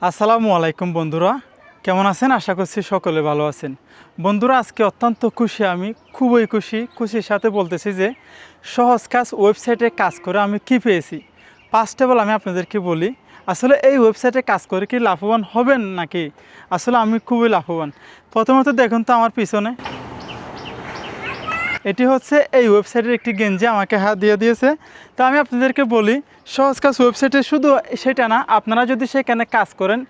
আসসালামু আলাইকুম বন্ধুরা, কেমন আছেন? আশা করছি সকলে ভালো আছেন। বন্ধুরা, আজকে অত্যন্ত খুশি, আমি খুবই খুশির সাথে বলতেছি যে সহজ কাজ ওয়েবসাইটে কাজ করে আমি কি পেয়েছি। ফার্স্ট অফ অল আমি আপনাদেরকে বলি, আসলে এই ওয়েবসাইটে কাজ করে কি লাভবান হবেন নাকি? আসলে আমি খুবই লাভবান। প্রথমত দেখুন তো আমার পিছনে, এটি হচ্ছে এই ওয়েবসাইটের একটি গেঞ্জি আমাকে হাত দিয়ে দিয়েছে। তো আমি আপনাদেরকে বলি, সহজ কাজ ওয়েবসাইটে শুধু সেটা না, আপনারা যদি সেখানে কাজ করেন,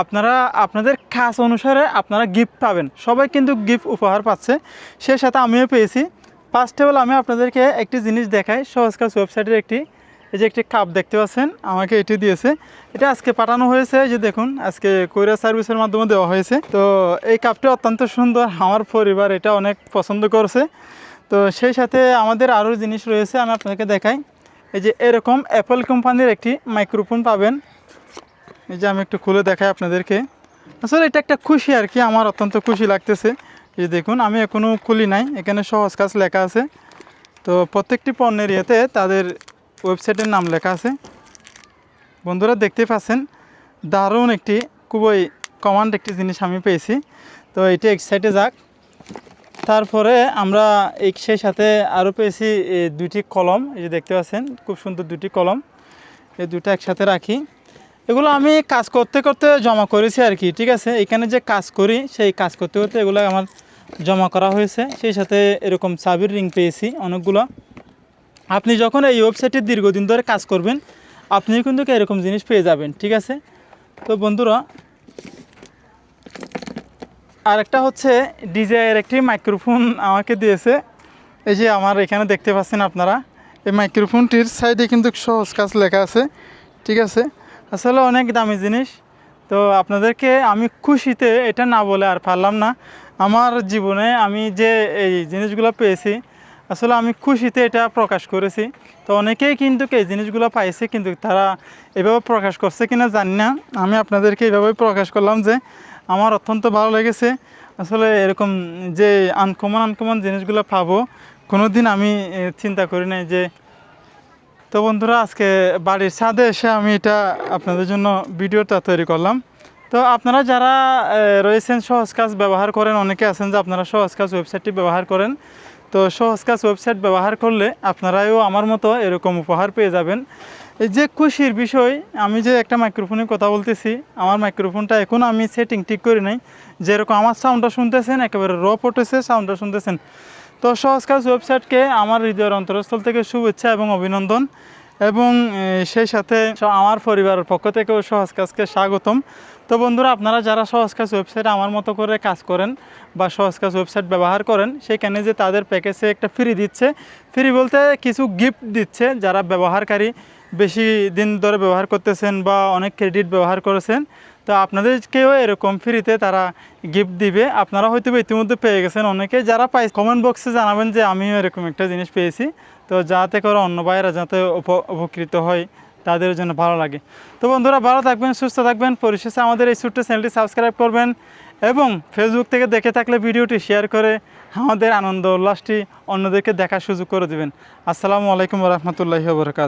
আপনারা আপনাদের কাজ অনুসারে আপনারা গিফট পাবেন। সবাই কিন্তু গিফট উপহার পাচ্ছে, সেই সাথে আমিও পেয়েছি। ফার্স্ট অফ অল আমি আপনাদেরকে একটি জিনিস দেখাই। সহজ কাজ ওয়েবসাইটের এই যে একটি কাপ দেখতে পাচ্ছেন, আমাকে এটি দিয়েছে। এটা আজকে পাঠানো হয়েছে, যে দেখুন আজকে কোরিয়ার সার্ভিসের মাধ্যমে দেওয়া হয়েছে। তো এই কাপটি অত্যন্ত সুন্দর, আমার পরিবার এটা অনেক পছন্দ করছে। তো সেই সাথে আমাদের আরও জিনিস রয়েছে, আমি আপনাকে দেখাই। এই যে এরকম অ্যাপল কোম্পানির একটি মাইক্রোফোন পাবেন। এই যে আমি একটু খুলে দেখাই আপনাদেরকে। আসলে এটা একটা খুশি আর কি, আমার অত্যন্ত খুশি লাগতেছে। এই দেখুন, আমি এখনও খুলি নাই, এখানে সহজ কাজ লেখা আছে। তো প্রত্যেকটি পণ্যের ইয়েতে তাদের ওয়েবসাইটের নাম লেখা আছে। বন্ধুরা দেখতে পাচ্ছেন, দারুণ একটি খুবই কমান্ড একটি জিনিস আমি পেয়েছি। তো এটি এক সাইডে যাক। তারপরে আমরা সেই সাথে আরও পেয়েছি দুইটি কলম। এই যে দেখতে পাচ্ছেন, খুব সুন্দর দুটি কলম, এই দুটো একসাথে রাখি। এগুলো আমি কাজ করতে করতে জমা করেছি আর কি, ঠিক আছে। এখানে যে কাজ করি, সেই কাজ করতে করতে এগুলো আমার জমা করা হয়েছে। সেই সাথে এরকম চাবির রিং পেয়েছি অনেকগুলো। আপনি যখন এই ওয়েবসাইটে দীর্ঘদিন ধরে কাজ করবেন, আপনি কিন্তু এরকম জিনিস পেয়ে যাবেন, ঠিক আছে। তো বন্ধুরা, আরেকটা হচ্ছে ডিজাইয়ের একটি মাইক্রোফোন আমাকে দিয়েছে। এই যে আমার এখানে দেখতে পাচ্ছেন আপনারা, এই মাইক্রোফোনটির সাইডে কিন্তু সহজ কাজ লেখা আছে, ঠিক আছে। আসলে অনেক দামি জিনিস। তো আপনাদেরকে আমি খুশিতে এটা না বলে আর পারলাম না। আমার জীবনে আমি যে এই জিনিসগুলো পেয়েছি, আসলে আমি খুশিতে এটা প্রকাশ করেছি। তো অনেকেই কিন্তু এই জিনিসগুলো পাইছে, কিন্তু তারা এভাবে প্রকাশ করছে কিনা জানি না। আমি আপনাদেরকে এইভাবেই প্রকাশ করলাম যে আমার অত্যন্ত ভালো লেগেছে। আসলে এরকম যে আনকমন জিনিসগুলো পাবো, কোনো দিন আমি চিন্তা করি নাই যে। তো বন্ধুরা, আজকে বাড়ির ছাদে এসে আমি এটা আপনাদের জন্য ভিডিওটা তৈরি করলাম। তো আপনারা যারা রয়েছেন, সহজ কাজ ব্যবহার করেন, অনেকে আছেন যে আপনারা সহজ কাজ ওয়েবসাইটটি ব্যবহার করেন। তো সহজ কাজ ওয়েবসাইট ব্যবহার করলে আপনারাও আমার মতো এরকম উপহার পেয়ে যাবেন। এই যে খুশির বিষয়, আমি যে একটা মাইক্রোফোনের কথা বলতেছি, আমার মাইক্রোফোনটা এখন আমি সেটিং ঠিক করি নাই। যেরকম আমার সাউন্ডটা শুনতেছেন, একেবারে র পটেছে সাউন্ডটা শুনতেছেন। তো সহজ কাজ ওয়েবসাইটকে আমার হৃদয়ের অন্তরস্থল থেকে শুভেচ্ছা এবং অভিনন্দন, এবং সেই সাথে আমার পরিবারের পক্ষ থেকেও সহজ কাজকে স্বাগতম। তো বন্ধুরা, আপনারা যারা সহজ কাজ ওয়েবসাইটে আমার মতো করে কাজ করেন বা সহজ কাজ ওয়েবসাইট ব্যবহার করেন, সেখানে যে তাদের প্যাকেজে একটা ফ্রি দিচ্ছে, ফ্রি বলতে কিছু গিফট দিচ্ছে যারা ব্যবহারকারী, বেশি দিন ধরে ব্যবহার করতেছেন বা অনেক ক্রেডিট ব্যবহার করেছেন। তো আপনাদেরকেও এরকম ফ্রিতে তারা গিফট দিবে। আপনারা হয়তো ইতিমধ্যে পেয়ে গেছেন, অনেকে যারা পাই কমেন্ট বক্সে জানাবেন যে আমিও এরকম একটা জিনিস পেয়েছি। তো যাতে করে অন্য ভাইয়েরা যাতে উপকৃত হয়, তাদের জন্য ভালো লাগে। তো বন্ধুরা, ভালো থাকবেন, সুস্থ থাকবেন। পরিশেষে আমাদের এই ছোট্ট চ্যানেলটি সাবস্ক্রাইব করবেন, এবং ফেসবুক থেকে দেখে থাকলে ভিডিওটি শেয়ার করে আমাদের আনন্দ উল্লাসটি অন্যদেরকে দেখার সুযোগ করে দেবেন। আসসালামু আলাইকুম ওয়া রাহমাতুল্লাহি ওয়া বারাকাতুহু।